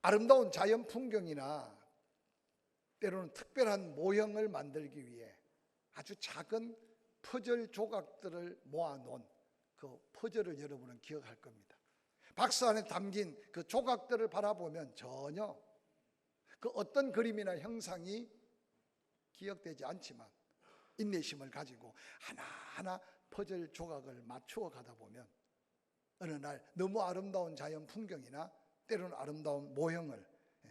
아름다운 자연 풍경이나 때로는 특별한 모형을 만들기 위해 아주 작은 퍼즐 조각들을 모아놓은 그 퍼즐을 여러분은 기억할 겁니다. 박스 안에 담긴 그 조각들을 바라보면 전혀 그 어떤 그림이나 형상이 기억되지 않지만 인내심을 가지고 하나하나 퍼즐 조각을 맞추어 가다 보면 어느 날 너무 아름다운 자연 풍경이나 때로는 아름다운 모형을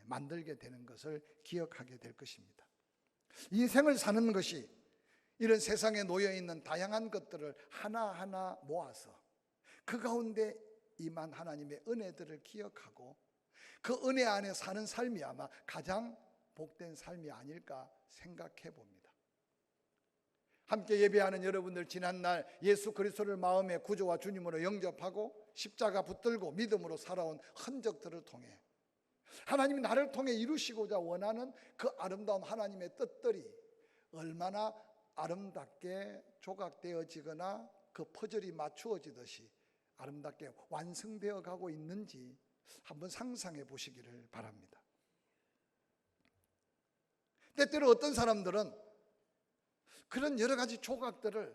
만들게 되는 것을 기억하게 될 것입니다. 인생을 사는 것이 이런 세상에 놓여있는 다양한 것들을 하나하나 모아서 그 가운데 임한 하나님의 은혜들을 기억하고 그 은혜 안에 사는 삶이 아마 가장 복된 삶이 아닐까 생각해 봅니다. 함께 예배하는 여러분들, 지난날 예수 그리스도를 마음의 구주와 주님으로 영접하고 십자가 붙들고 믿음으로 살아온 흔적들을 통해 하나님이 나를 통해 이루시고자 원하는 그 아름다운 하나님의 뜻들이 얼마나 아름답게 조각되어지거나 그 퍼즐이 맞추어지듯이 아름답게 완성되어 가고 있는지 한번 상상해 보시기를 바랍니다. 때때로 어떤 사람들은 그런 여러 가지 조각들을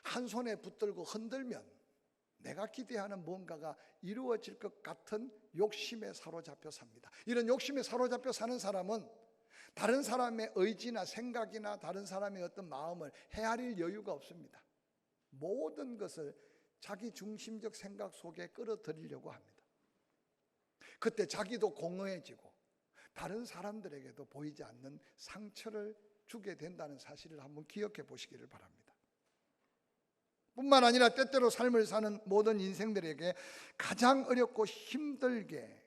한 손에 붙들고 흔들면 내가 기대하는 뭔가가 이루어질 것 같은 욕심에 사로잡혀 삽니다. 이런 욕심에 사로잡혀 사는 사람은 다른 사람의 의지나 생각이나 다른 사람의 어떤 마음을 헤아릴 여유가 없습니다. 모든 것을 자기 중심적 생각 속에 끌어들이려고 합니다. 그때 자기도 공허해지고 다른 사람들에게도 보이지 않는 상처를 주게 된다는 사실을 한번 기억해 보시기를 바랍니다. 뿐만 아니라 때때로 삶을 사는 모든 인생들에게 가장 어렵고 힘들게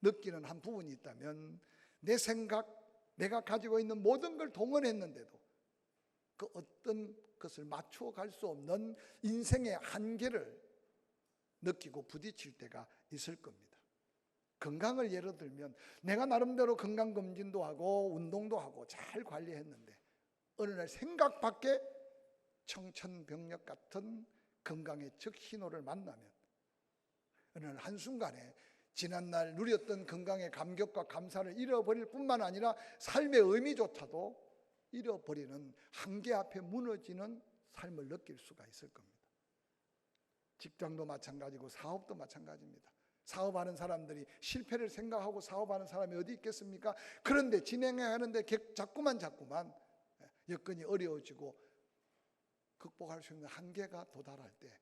느끼는 한 부분이 있다면 내 생각, 내가 가지고 있는 모든 걸 동원했는데도 그 어떤 것을 맞추어 갈 수 없는 인생의 한계를 느끼고 부딪힐 때가 있을 겁니다. 건강을 예로 들면 내가 나름대로 건강검진도 하고 운동도 하고 잘 관리했는데 어느 날 생각 밖에 청천벽력 같은 건강의 적신호를 만나면 어느 날 한순간에 지난날 누렸던 건강의 감격과 감사를 잃어버릴 뿐만 아니라 삶의 의미조차도 잃어버리는 한계 앞에 무너지는 삶을 느낄 수가 있을 겁니다. 직장도 마찬가지고 사업도 마찬가지입니다. 사업하는 사람들이 실패를 생각하고 사업하는 사람이 어디 있겠습니까? 그런데 진행해야 하는데 자꾸만 여건이 어려워지고 극복할 수 있는 한계가 도달할 때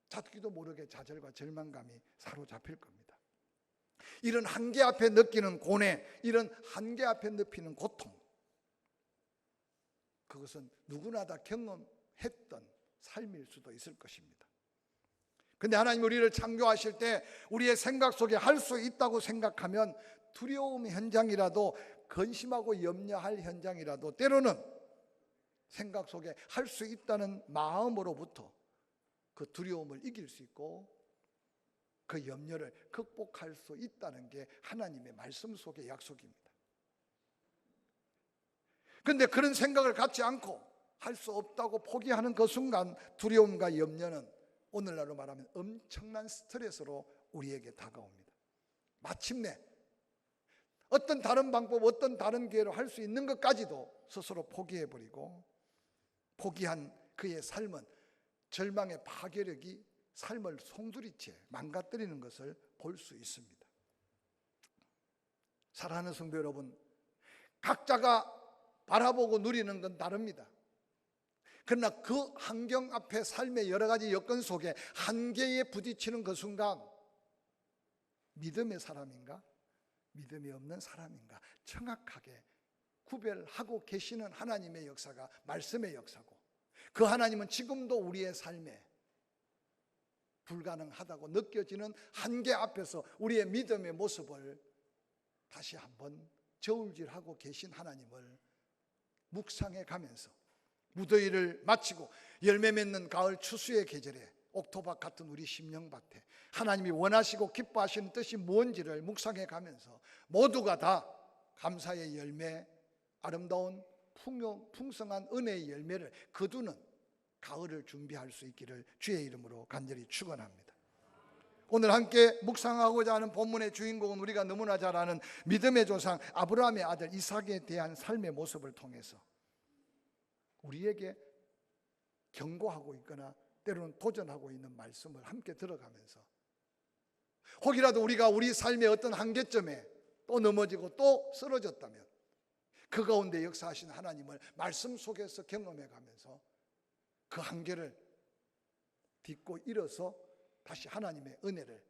자기도 모르게 좌절과 절망감이 사로잡힐 겁니다. 이런 한계 앞에 느끼는 고뇌, 이런 한계 앞에 느끼는 고통, 그것은 누구나 다 경험했던 삶일 수도 있을 것입니다. 근데 하나님 우리를 창조하실 때 우리의 생각 속에 할 수 있다고 생각하면 두려움 현장이라도, 근심하고 염려할 현장이라도 때로는 생각 속에 할 수 있다는 마음으로부터 그 두려움을 이길 수 있고 그 염려를 극복할 수 있다는 게 하나님의 말씀 속의 약속입니다. 그런데 그런 생각을 갖지 않고 할 수 없다고 포기하는 그 순간 두려움과 염려는 오늘날로 말하면 엄청난 스트레스로 우리에게 다가옵니다. 마침내 어떤 다른 방법, 어떤 다른 기회로 할 수 있는 것까지도 스스로 포기해버리고 포기한 그의 삶은 절망의 파괴력이 삶을 송두리째 망가뜨리는 것을 볼 수 있습니다. 사랑하는 성도 여러분, 각자가 바라보고 누리는 건 다릅니다. 그러나 그 환경 앞에 삶의 여러 가지 여건 속에 한계에 부딪히는 그 순간 믿음의 사람인가 믿음이 없는 사람인가 정확하게 구별하고 계시는 하나님의 역사가 말씀의 역사고, 그 하나님은 지금도 우리의 삶에 불가능하다고 느껴지는 한계 앞에서 우리의 믿음의 모습을 다시 한번 저울질하고 계신 하나님을 묵상해 가면서 무더위를 마치고 열매 맺는 가을 추수의 계절에 옥토밭 같은 우리 심령밭에 하나님이 원하시고 기뻐하시는 뜻이 무엇인지를 묵상해 가면서 모두가 다 감사의 열매, 아름다운 풍성한 은혜의 열매를 거두는 가을을 준비할 수 있기를 주의 이름으로 간절히 축원합니다. 오늘 함께 묵상하고자 하는 본문의 주인공은 우리가 너무나 잘 아는 믿음의 조상 아브라함의 아들 이삭에 대한 삶의 모습을 통해서 우리에게 경고하고 있거나 때로는 도전하고 있는 말씀을 함께 들어가면서 혹이라도 우리가 우리 삶의 어떤 한계점에 또 넘어지고 또 쓰러졌다면 그 가운데 역사하신 하나님을 말씀 속에서 경험해 가면서 그 한계를 딛고 일어서 다시 하나님의 은혜를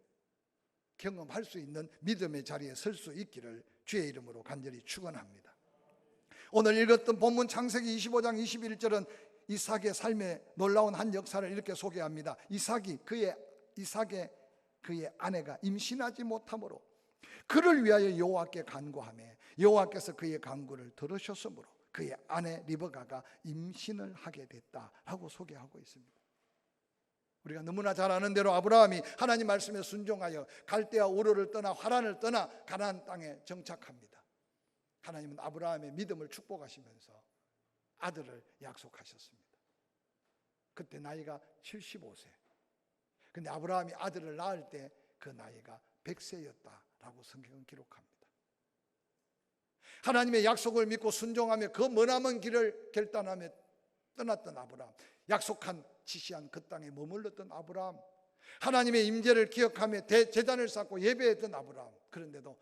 경험할 수 있는 믿음의 자리에 설 수 있기를 주의 이름으로 간절히 축원합니다. 오늘 읽었던 본문 창세기 25장 21절은 이삭의 삶의 놀라운 한 역사를 이렇게 소개합니다. 이삭이 그의 아내가 임신하지 못하므로 그를 위하여 여호와께 간구하며 여호와께서 그의 간구를 들으셨으므로 그의 아내 리브가가 임신을 하게 됐다라고 소개하고 있습니다. 우리가 너무나 잘 아는 대로 아브라함이 하나님 말씀에 순종하여 갈대아 우르를 떠나 하란을 떠나 가나안 땅에 정착합니다. 하나님은 아브라함의 믿음을 축복하시면서 아들을 약속하셨습니다. 그때 나이가 75세. 근데 아브라함이 아들을 낳을 때 그 나이가 100세였다라고 성경은 기록합니다. 하나님의 약속을 믿고 순종하며 그 머나먼 길을 결단하며 떠났던 아브라함, 약속한 지시한 그 땅에 머물렀던 아브라함, 하나님의 임재를 기억하며 제단을 쌓고 예배했던 아브라함, 그런데도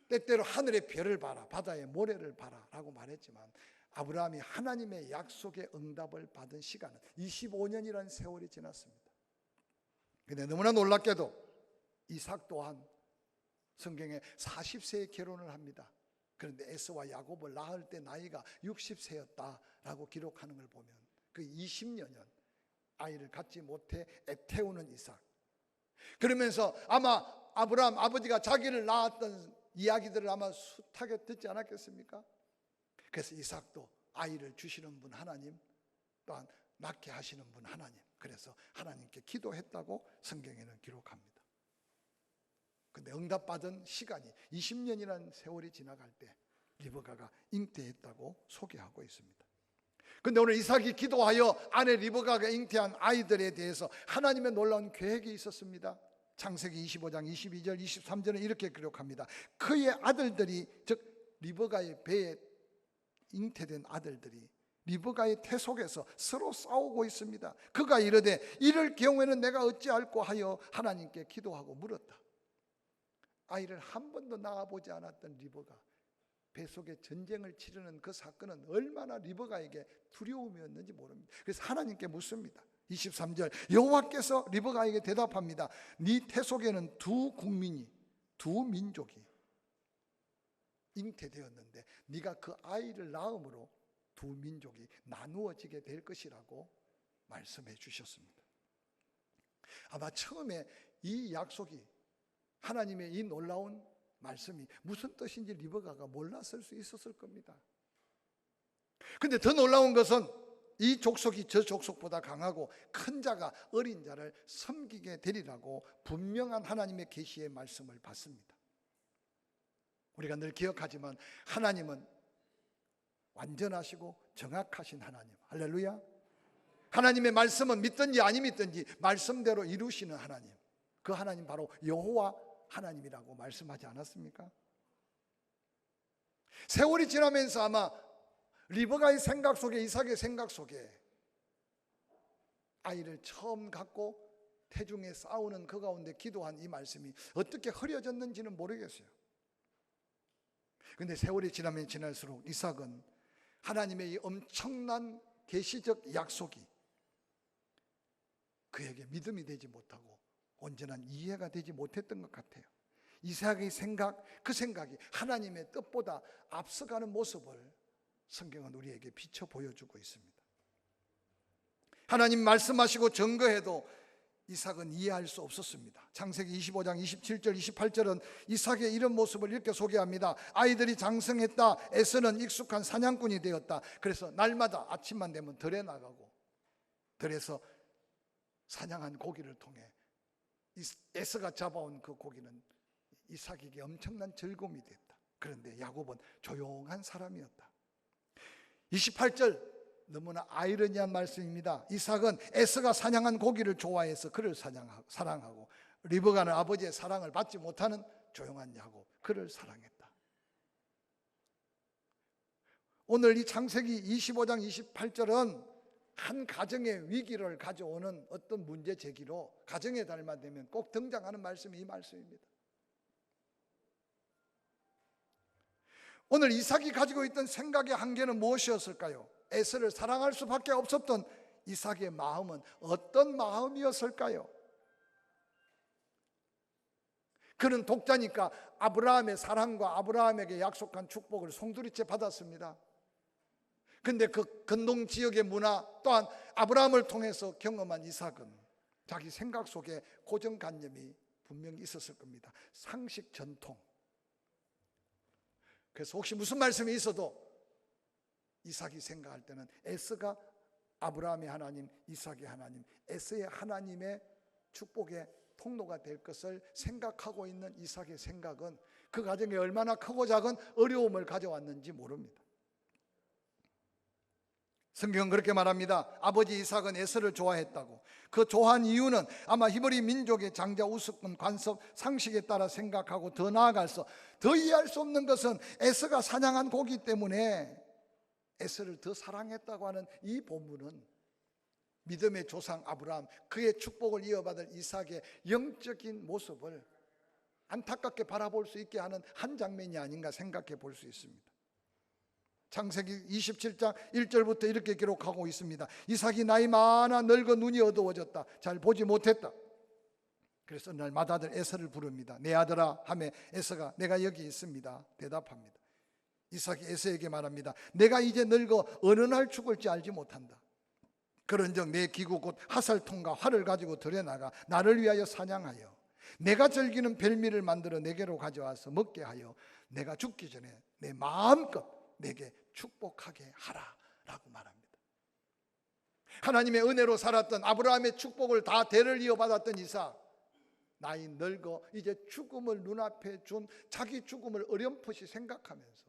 때때로 하늘의 별을 봐라, 바다의 모래를 봐라 라고 말했지만 아브라함이 하나님의 약속의 응답을 받은 시간은 25년이라는 세월이 지났습니다. 그런데 너무나 놀랍게도 이삭 또한 성경에 40세에 결혼을 합니다. 그런데 에서와 야곱을 낳을 때 나이가 60세였다라고 기록하는 걸 보면 그 20년은 아이를 갖지 못해 애태우는 이삭. 그러면서 아마 아브라함 아버지가 자기를 낳았던 이야기들을 아마 숱하게 듣지 않았겠습니까? 그래서 이삭도 아이를 주시는 분 하나님, 또한 낳게 하시는 분 하나님, 그래서 하나님께 기도했다고 성경에는 기록합니다. 근데 응답받은 시간이 20년이라는 세월이 지나갈 때 리브가가 잉태했다고 소개하고 있습니다. 근데 오늘 이삭이 기도하여 아내 리브가가 잉태한 아이들에 대해서 하나님의 놀라운 계획이 있었습니다. 창세기 25장 22절 23절은 이렇게 기록합니다. 그의 아들들이, 즉 리브가의 배에 잉태된 아들들이 리브가의 태 속에서 서로 싸우고 있습니다. 그가 이르되 이럴 경우에는 내가 어찌할꼬 하여 하나님께 기도하고 물었다. 아이를 한 번도 낳아보지 않았던 리브가 뱃속에 전쟁을 치르는 그 사건은 얼마나 리브가에게 두려움이었는지 모릅니다. 그래서 하나님께 묻습니다. 23절 여호와께서 리브가에게 대답합니다. 네 태 속에는 두 국민이, 두 민족이 잉태되었는데 네가 그 아이를 낳음으로 두 민족이 나누어지게 될 것이라고 말씀해 주셨습니다. 아마 처음에 이 약속이, 하나님의 이 놀라운 말씀이 무슨 뜻인지 리브가가 몰랐을 수 있었을 겁니다. 근데 더 놀라운 것은 이 족속이 저 족속보다 강하고 큰 자가 어린 자를 섬기게 되리라고 분명한 하나님의 계시의 말씀을 받습니다. 우리가 늘 기억하지만 하나님은 완전하시고 정확하신 하나님, 할렐루야. 하나님의 말씀은 믿든지 아니 믿든지 말씀대로 이루시는 하나님, 그 하나님 바로 여호와 하나님이라고 말씀하지 않았습니까? 세월이 지나면서 아마 리브가의 생각 속에, 이삭의 생각 속에 아이를 처음 갖고 태중에 싸우는 그 가운데 기도한 이 말씀이 어떻게 흐려졌는지는 모르겠어요. 그런데 세월이 지나면 지날수록 이삭은 하나님의 이 엄청난 계시적 약속이 그에게 믿음이 되지 못하고 온전한 이해가 되지 못했던 것 같아요. 이삭의 생각, 그 생각이 하나님의 뜻보다 앞서가는 모습을 성경은 우리에게 비춰 보여주고 있습니다. 하나님 말씀하시고 증거해도 이삭은 이해할 수 없었습니다. 창세기 25장 27절 28절은 이삭의 이런 모습을 이렇게 소개합니다. 아이들이 장성했다. 에서는 익숙한 사냥꾼이 되었다. 그래서 날마다 아침만 되면 들에 나가고 들에서 사냥한 고기를 통해 에서가 잡아온 그 고기는 이삭에게 엄청난 즐거움이 됐다. 그런데 야곱은 조용한 사람이었다. 28절 너무나 아이러니한 말씀입니다. 이삭은 에서가 사냥한 고기를 좋아해서 그를 사랑하고 리브가는 아버지의 사랑을 받지 못하는 조용한 야곱, 그를 사랑했다. 오늘 이 창세기 25장 28절은 한 가정의 위기를 가져오는 어떤 문제 제기로 가정의 달만 되면 꼭 등장하는 말씀이 이 말씀입니다. 오늘 이삭이 가지고 있던 생각의 한계는 무엇이었을까요? 에서를 사랑할 수밖에 없었던 이삭의 마음은 어떤 마음이었을까요? 그는 독자니까 아브라함의 사랑과 아브라함에게 약속한 축복을 송두리째 받았습니다. 근데 그 근동 지역의 문화 또한 아브라함을 통해서 경험한 이삭은 자기 생각 속에 고정관념이 분명히 있었을 겁니다. 상식 전통. 그래서 혹시 무슨 말씀이 있어도 이삭이 생각할 때는 에서가 아브라함의 하나님, 이삭의 하나님, 에서의 하나님의 축복의 통로가 될 것을 생각하고 있는 이삭의 생각은 그 가정에 얼마나 크고 작은 어려움을 가져왔는지 모릅니다. 성경은 그렇게 말합니다. 아버지 이삭은 에서를 좋아했다고. 그 좋아한 이유는 아마 히브리 민족의 장자 우스권 관습 상식에 따라 생각하고 더 나아가서 더 이해할 수 없는 것은 에서가 사냥한 고기 때문에 에서를 더 사랑했다고 하는 이 본문은 믿음의 조상 아브라함, 그의 축복을 이어받을 이삭의 영적인 모습을 안타깝게 바라볼 수 있게 하는 한 장면이 아닌가 생각해 볼 수 있습니다. 창세기 27장 1절부터 이렇게 기록하고 있습니다. 이삭이 나이 많아 늙어 눈이 어두워졌다. 잘 보지 못했다. 그래서 날 맏아들 에서를 부릅니다. 내 아들아 하매 에서가 내가 여기 있습니다 대답합니다. 이삭이 에서에게 말합니다. 내가 이제 늙어 어느 날 죽을지 알지 못한다. 그런즉 내 기구 곧 화살통과 활을 가지고 들여나가 나를 위하여 사냥하여 내가 즐기는 별미를 만들어 내게로 가져와서 먹게 하여 내가 죽기 전에 내 마음껏 내게 축복하게 하라 라고 말합니다. 하나님의 은혜로 살았던 아브라함의 축복을 다 대를 이어받았던 이삭, 나이 늙어 이제 죽음을 눈앞에 준 자기 죽음을 어렴풋이 생각하면서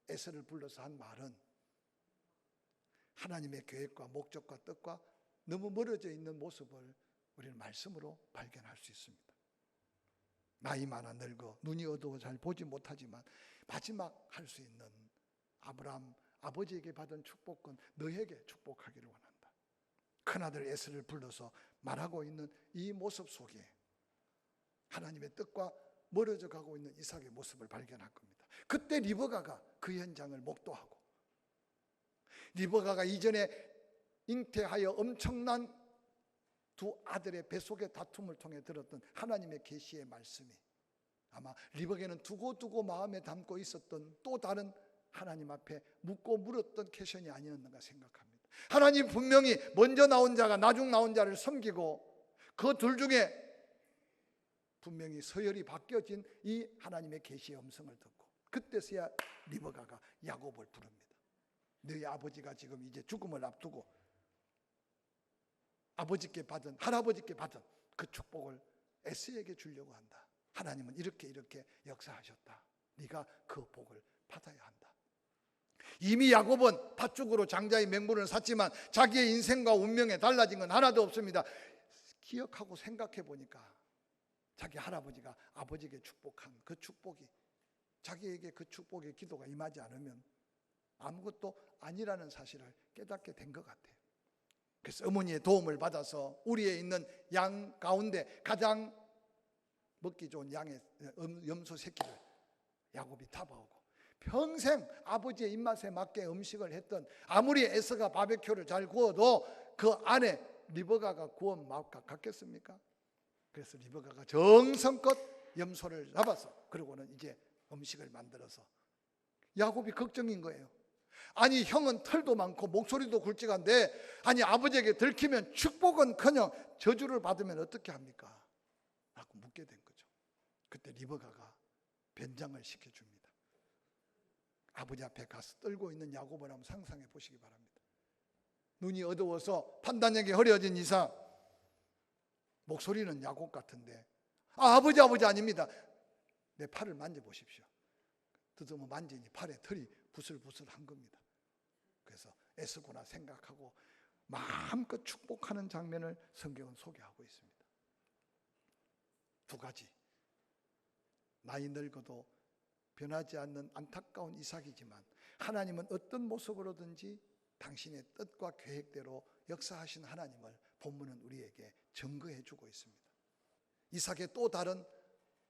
에서를 불러서 한 말은 하나님의 계획과 목적과 뜻과 너무 멀어져 있는 모습을 우리는 말씀으로 발견할 수 있습니다. 나이 많아 늙어 눈이 어두워 잘 보지 못하지만 마지막 할 수 있는 아브라함 아버지에게 받은 축복은 너에게 축복하기를 원한다. 큰아들 에서를 불러서 말하고 있는 이 모습 속에 하나님의 뜻과 멀어져 가고 있는 이삭의 모습을 발견할 겁니다. 그때 리브가가 그 현장을 목도하고, 리브가가 이전에 잉태하여 엄청난 두 아들의 뱃속의 다툼을 통해 들었던 하나님의 계시의 말씀이 아마 리브가는 두고두고 마음에 담고 있었던 또 다른 하나님 앞에 묻고 물었던 퀘션이 아니었는가 생각합니다. 하나님 분명히 먼저 나온 자가 나중 나온 자를 섬기고 그 둘 중에 분명히 서열이 바뀌어진 이 하나님의 계시의 음성을 듣고 그때서야 리브가가 야곱을 부릅니다. 너희 아버지가 지금 이제 죽음을 앞두고 아버지께 받은, 할아버지께 받은 그 축복을 에서에게 주려고 한다. 하나님은 이렇게 역사하셨다. 네가 그 복을 받아야 한다. 이미 야곱은 팥죽으로 장자의 명분을 샀지만 자기의 인생과 운명에 달라진 건 하나도 없습니다. 기억하고 생각해 보니까 자기 할아버지가 아버지에게 축복한 그 축복이 자기에게 그 축복의 기도가 임하지 않으면 아무것도 아니라는 사실을 깨닫게 된 것 같아요. 그래서 어머니의 도움을 받아서 우리에 있는 양 가운데 가장 먹기 좋은 양의 염소 새끼를 야곱이 잡아오고 평생 아버지의 입맛에 맞게 음식을 했던, 아무리 에서가 바베큐를 잘 구워도 그 안에 리브가가 구운 맛과 같겠습니까? 그래서 리브가가 정성껏 염소를 잡아서 그러고는 이제 음식을 만들어서 야곱이 걱정인 거예요. 아니 형은 털도 많고 목소리도 굵직한데 아니 아버지에게 들키면 축복은커녕 저주를 받으면 어떻게 합니까? 라고 묻게 된 거죠. 그때 리브가가 변장을 시켜줍니다. 아버지 앞에 가서 떨고 있는 야곱을 한번 상상해 보시기 바랍니다. 눈이 어두워서 판단력이 흐려진 이삭, 목소리는 야곱 같은데 아버지 아닙니다. 내 팔을 만져보십시오. 더듬어 만지니 팔에 털이 부슬부슬한 겁니다. 그래서 애쓰구나 생각하고 마음껏 축복하는 장면을 성경은 소개하고 있습니다. 두 가지. 나이 늙어도 변하지 않는 안타까운 이삭이지만 하나님은 어떤 모습으로든지 당신의 뜻과 계획대로 역사하신 하나님을 본문은 우리에게 증거해 주고 있습니다. 이삭의 또 다른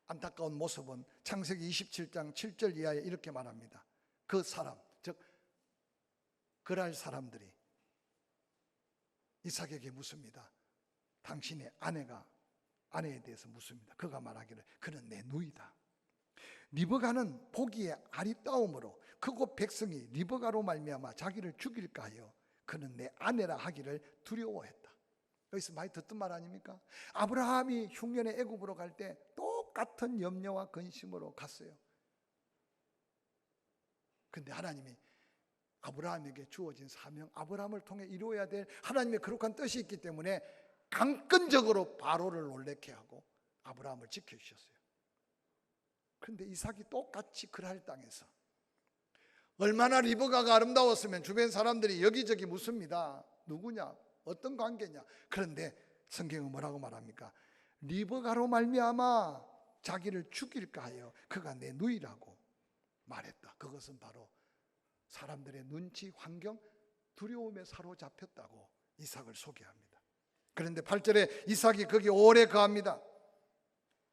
안타까운 모습은 창세기 27장 7절 이하에 이렇게 말합니다. 그 사람, 즉 그랄 사람들이 이삭에게 묻습니다. 당신의 아내에 대해서 묻습니다. 그가 말하기를 그는 내 누이다. 리브가는 보기에 아리따움으로 그곳 백성이 리브가로 말미암아 자기를 죽일까 하여 그는 내 아내라 하기를 두려워했다. 여기서 많이 듣던 말 아닙니까? 아브라함이 흉년의 애굽으로 갈 때 똑같은 염려와 근심으로 갔어요. 근데 하나님이 아브라함에게 주어진 사명, 아브라함을 통해 이루어야 될 하나님의 거룩한 뜻이 있기 때문에 강권적으로 바로를 놀래게 하고 아브라함을 지켜주셨어요. 그런데 이삭이 똑같이 그랄 땅에서 얼마나 리브가가 아름다웠으면 주변 사람들이 여기저기 묻습니다. 누구냐? 어떤 관계냐? 그런데 성경은 뭐라고 말합니까? 리브가로 말미암아 자기를 죽일까 하여 그가 내 누이라고 말했다. 그것은 바로 사람들의 눈치, 환경, 두려움에 사로잡혔다고 이삭을 소개합니다. 그런데 8절에 이삭이 거기 오래 거합니다.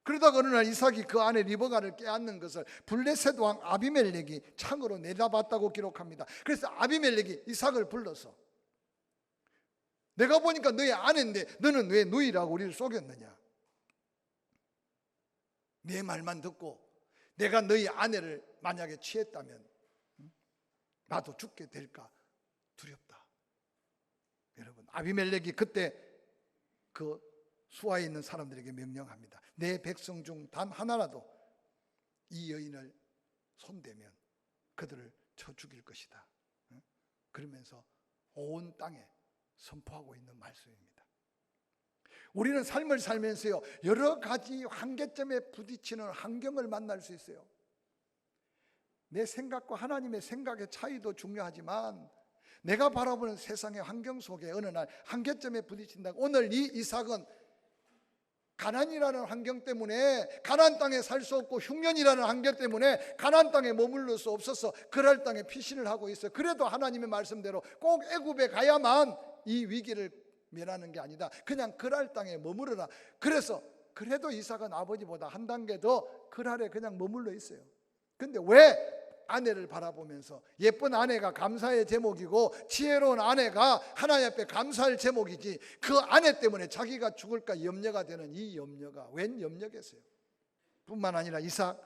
그러다가 어느 날 이삭이 그 안에 리브가를 껴안는 것을 블레셋 왕 아비멜렉이 창으로 내다봤다고 기록합니다. 그래서 아비멜렉이 이삭을 불러서 내가 보니까 너의 아내인데 너는 왜 누이라고 우리를 속였느냐? 내 말만 듣고 내가 너희 아내를 만약에 취했다면 나도 죽게 될까 두렵다. 여러분, 아비멜렉이 그때 그 수하에 있는 사람들에게 명령합니다. 내 백성 중 단 하나라도 이 여인을 손대면 그들을 쳐 죽일 것이다. 그러면서 온 땅에 선포하고 있는 말씀입니다. 우리는 삶을 살면서요, 여러 가지 한계점에 부딪히는 환경을 만날 수 있어요. 내 생각과 하나님의 생각의 차이도 중요하지만 내가 바라보는 세상의 환경 속에 어느 날 한계점에 부딪힌다. 오늘 이 이삭은 가난이라는 환경 때문에 가나안 땅에 살 수 없고 흉년이라는 환경 때문에 가나안 땅에 머물러 수 없어서 그랄 땅에 피신을 하고 있어요. 그래도 하나님의 말씀대로 꼭 애굽에 가야만 이 위기를 면하는 게 아니다. 그냥 그랄 땅에 머무르라. 그래서 그래도 이삭은 아버지보다 한 단계 더 그랄에 그냥 머물러 있어요. 근데 왜 아내를 바라보면서, 예쁜 아내가 감사의 제목이고 지혜로운 아내가 하나님 앞에 감사할 제목이지, 그 아내 때문에 자기가 죽을까 염려가 되는 이 염려가 웬 염려겠어요? 뿐만 아니라 이삭,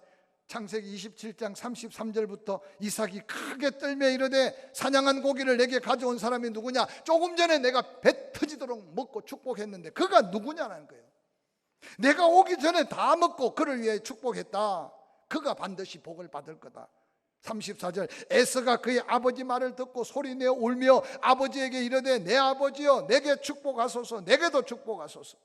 창세기 27장 33절부터 이삭이 크게 떨며 이르되 사냥한 고기를 내게 가져온 사람이 누구냐? 조금 전에 내가 배 터지도록 먹고 축복했는데 그가 누구냐는 거예요. 내가 오기 전에 다 먹고 그를 위해 축복했다. 그가 반드시 복을 받을 거다. 34절, 에서가 그의 아버지 말을 듣고 소리내어 울며 아버지에게 이르되 내 아버지여 내게 축복하소서, 내게도 축복하소서.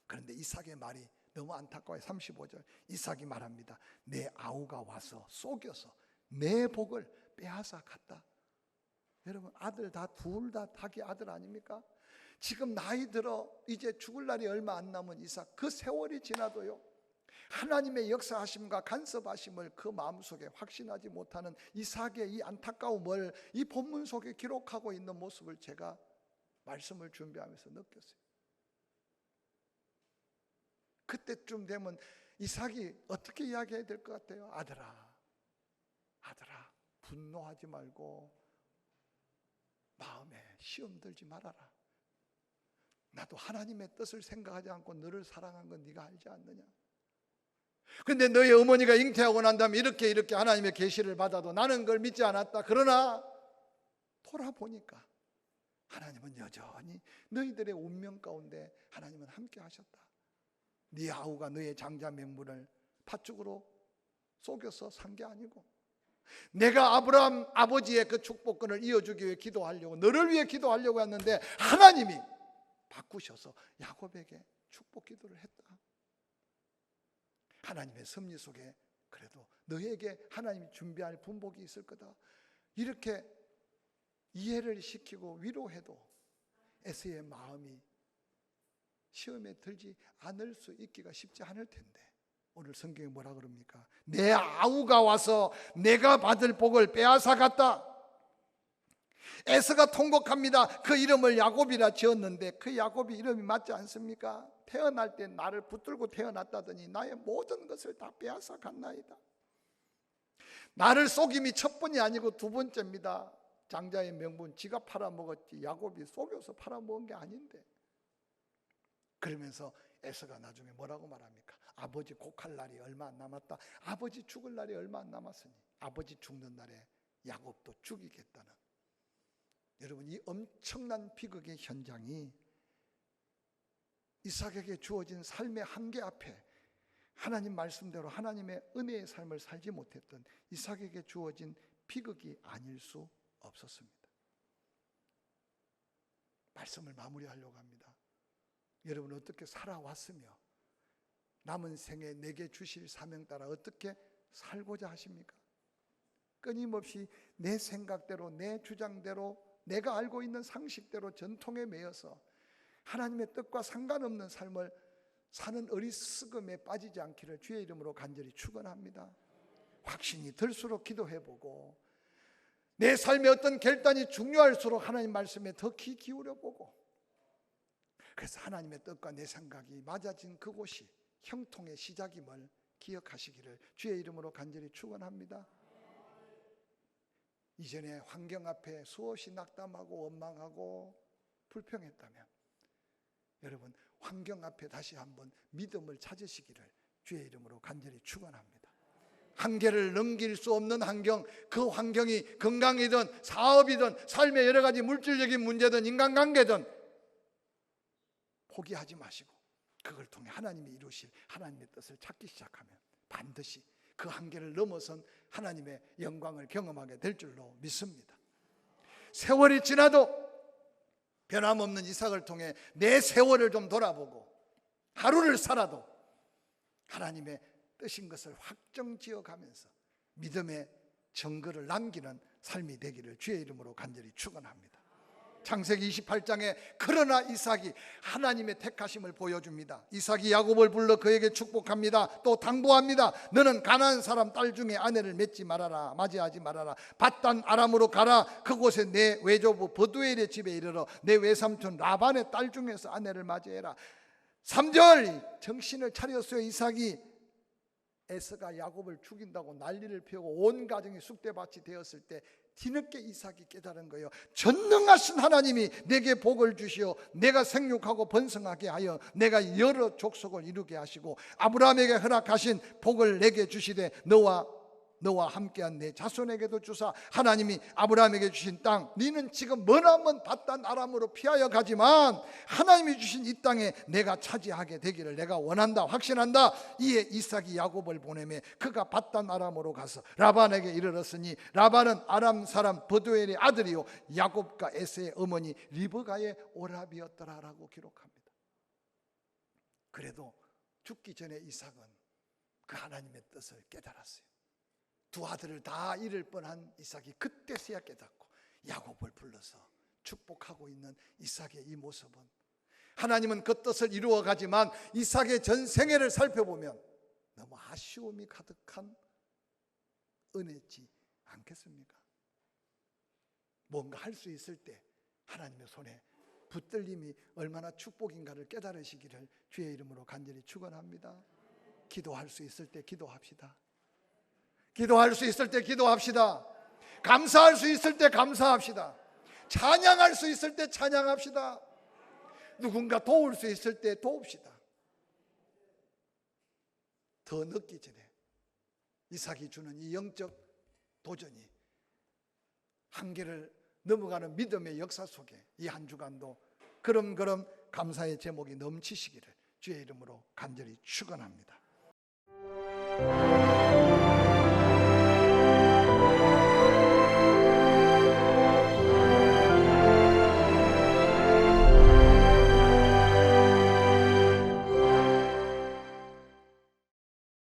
그런데 이삭의 말이 너무 안타까워요. 35절, 이삭이 말합니다. 내 아우가 와서 속여서 내 복을 빼앗아 갔다. 여러분, 아들 다 둘 다 자기 아들 아닙니까? 지금 나이 들어 이제 죽을 날이 얼마 안 남은 이삭, 그 세월이 지나도요 하나님의 역사하심과 간섭하심을 그 마음속에 확신하지 못하는 이삭의 이 안타까움을 이 본문 속에 기록하고 있는 모습을 제가 말씀을 준비하면서 느꼈어요. 그때쯤 되면 이삭이 어떻게 이야기해야 될 것 같아요? 아들아, 분노하지 말고 마음에 시험 들지 말아라. 나도 하나님의 뜻을 생각하지 않고 너를 사랑한 건 네가 알지 않느냐? 근데 너희 어머니가 잉태하고 난 다음에 이렇게 하나님의 계시를 받아도 나는 그걸 믿지 않았다. 그러나 돌아보니까 하나님은 여전히 너희들의 운명 가운데 하나님은 함께 하셨다. 네 아우가 너의 장자 명분을 팥죽으로 속여서 산 게 아니고 내가 아브라함 아버지의 그 축복권을 이어주기 위해 기도하려고, 너를 위해 기도하려고 했는데 하나님이 바꾸셔서 야곱에게 축복 기도를 했다. 하나님의 섭리 속에 그래도 너에게 하나님이 준비할 분복이 있을 거다. 이렇게 이해를 시키고 위로해도 에서의 마음이 시험에 들지 않을 수 있기가 쉽지 않을 텐데, 오늘 성경에 뭐라 그럽니까? 내 아우가 와서 내가 받을 복을 빼앗아 갔다. 에서가 통곡합니다. 그 이름을 야곱이라 지었는데 그 야곱이 이름이 맞지 않습니까? 태어날 때 나를 붙들고 태어났다더니 나의 모든 것을 다 빼앗아 갔나이다. 나를 속임이 첫 번이 아니고 두 번째입니다. 장자의 명분, 지가 팔아먹었지 야곱이 속여서 팔아먹은 게 아닌데. 그러면서 에서가 나중에 뭐라고 말합니까? 아버지 곡할 날이 얼마 안 남았다. 아버지 죽을 날이 얼마 안 남았으니 아버지 죽는 날에 야곱도 죽이겠다는, 여러분, 이 엄청난 비극의 현장이 이삭에게 주어진 삶의 한계 앞에 하나님 말씀대로 하나님의 은혜의 삶을 살지 못했던 이삭에게 주어진 비극이 아닐 수 없었습니다. 말씀을 마무리하려고 합니다. 여러분, 어떻게 살아왔으며 남은 생에 내게 주실 사명 따라 어떻게 살고자 하십니까? 끊임없이 내 생각대로, 내 주장대로, 내가 알고 있는 상식대로 전통에 매여서 하나님의 뜻과 상관없는 삶을 사는 어리석음에 빠지지 않기를 주의 이름으로 간절히 축원합니다. 확신이 들수록 기도해보고, 내 삶의 어떤 결단이 중요할수록 하나님 말씀에 더 귀 기울여보고, 그래서 하나님의 뜻과 내 생각이 맞아진 그곳이 형통의 시작임을 기억하시기를 주의 이름으로 간절히 축원합니다. 이전에 환경 앞에 수없이 낙담하고 원망하고 불평했다면, 여러분, 환경 앞에 다시 한번 믿음을 찾으시기를 주의 이름으로 간절히 축원합니다. 한계를 넘길 수 없는 환경, 그 환경이 건강이든 사업이든 삶의 여러 가지 물질적인 문제든 인간관계든 포기하지 마시고 그걸 통해 하나님이 이루실 하나님의 뜻을 찾기 시작하면 반드시 그 한계를 넘어선 하나님의 영광을 경험하게 될 줄로 믿습니다. 세월이 지나도 변함없는 이삭을 통해 내 세월을 좀 돌아보고 하루를 살아도 하나님의 뜻인 것을 확정지어가면서 믿음의 증거를 남기는 삶이 되기를 주의 이름으로 간절히 축원합니다. 창세기 28장에 그러나 이삭이 하나님의 택하심을 보여줍니다. 이삭이 야곱을 불러 그에게 축복합니다. 또 당부합니다. 너는 가나안 사람 딸 중에 아내를 맺지 말아라, 맞이하지 말아라. 밧단 아람으로 가라. 그곳에 내 외조부 버두엘의 집에 이르러 내 외삼촌 라반의 딸 중에서 아내를 맞이해라. 3절 정신을 차렸어요. 이삭이 에서가 야곱을 죽인다고 난리를 피우고 온 가정이 쑥대밭이 되었을 때 뒤늦게 이삭이 깨달은 거예요. 전능하신 하나님이 내게 복을 주시어 내가 생육하고 번성하게 하여 내가 여러 족속을 이루게 하시고 아브라함에게 허락하신 복을 내게 주시되 너와 함께한 내 자손에게도 주사 하나님이 아브라함에게 주신 땅, 너는 지금 머나먼 밧단 아람으로 피하여 가지만 하나님이 주신 이 땅에 내가 차지하게 되기를 내가 원한다, 확신한다. 이에 이삭이 야곱을 보내매 그가 밧단 아람으로 가서 라반에게 이르렀으니 라반은 아람 사람 버두엘의 아들이요 야곱과 에서의 어머니 리브가의 오라비였더라라고 기록합니다. 그래도 죽기 전에 이삭은 그 하나님의 뜻을 깨달았어요. 두 아들을 다 잃을 뻔한 이삭이 그때서야 깨닫고 야곱을 불러서 축복하고 있는 이삭의 이 모습은, 하나님은 그 뜻을 이루어가지만 이삭의 전 생애를 살펴보면 너무 아쉬움이 가득한 은혜지 않겠습니까? 뭔가 할 수 있을 때 하나님의 손에 붙들림이 얼마나 축복인가를 깨달으시기를 주의 이름으로 간절히 축원합니다. 기도할 수 있을 때 기도합시다. 기도할 수 있을 때 기도합시다. 감사할 수 있을 때 감사합시다. 찬양할 수 있을 때 찬양합시다. 누군가 도울 수 있을 때 도웁시다. 더 늦기 전에 이삭이 주는 이 영적 도전이 한계를 넘어가는 믿음의 역사 속에 이 한 주간도 그럼 감사의 제목이 넘치시기를 주의 이름으로 간절히 축원합니다.